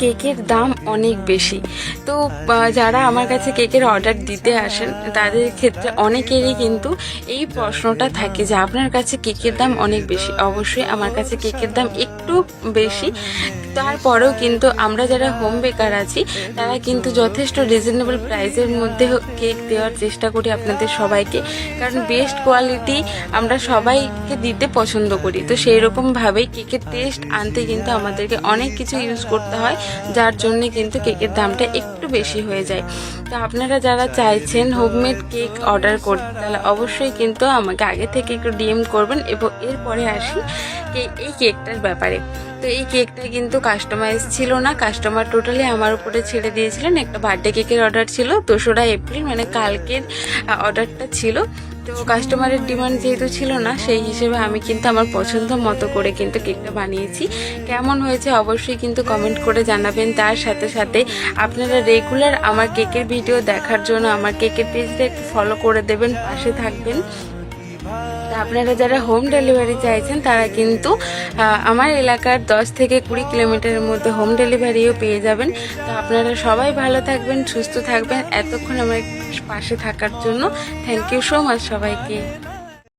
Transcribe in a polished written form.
কেকের দাম অনেক বেশি। তো যারা আমার কাছে কেকের অর্ডার দিতে আসেন তাদের ক্ষেত্রে অনেকেরই কিন্তু এই প্রশ্নটা থাকে যে আপনার কাছে কেকের দাম অনেক বেশি। অবশ্যই আমার কাছে কেকের দাম একটু বেশি, তারপরেও কিন্তু আমরা যারা হোম বেকার আছি তারা কিন্তু যথেষ্ট রিজনেবল প্রাইসের মধ্যে কেক দেওয়ার চেষ্টা করি আপনাদের সবাইকে, কারণ বেস্ট কোয়ালিটি আমরা সবাইকে দিতে পছন্দ করি। তো সেই রকমভাবেই কেকের টেস্ট আনতে কিন্তু আমাদেরকে অনেক কিছু ইউজ করতে হয়, যার জন্য কিন্তু কেকের দামটা একটু বেশি হয়ে যায়। তো আপনারা যারা চাইছেন হোমমেড কেক অর্ডার করতে তাহলে অবশ্যই কিন্তু আমাকে আগে থেকে একটু ডিএম করবেন। এবং এরপরে আসি এই কেকটার ব্যাপারে। তো এই কেকটা কিন্তু কাস্টমাইজ ছিল না, কাস্টমার টোটালি আমার উপরে ছেড়ে দিয়েছিলেন। একটা বার্থডে কেকের অর্ডার ছিল 2রা এপ্রিল, মানে কালকের অর্ডারটা ছিল। তো কাস্টমারের ডিমান্ড যেহেতু ছিল না, সেই হিসেবে আমি কিন্তু আমার পছন্দ মতো করে কিন্তু কেকটা বানিয়েছি। কেমন হয়েছে অবশ্যই কিন্তু কমেন্ট করে জানাবেন। তার সাথে সাথে আপনারা রেগুলার আমার কেকের ভিডিও দেখার জন্য আমার কেকের পেজটা একটু ফলো করে দেবেন, পাশে থাকবেন। আপনারা যারা হোম ডেলিভারি চাইছেন তারা কিন্তু আমার এলাকার 10 থেকে 20 কিলোমিটারের মধ্যে হোম ডেলিভারিও পেয়ে যাবেন। তো আপনারা সবাই ভালো থাকবেন, সুস্থ থাকবেন। এতক্ষণ আমার পাশে থাকার জন্য থ্যাংক ইউ সো মাচ সবাইকে।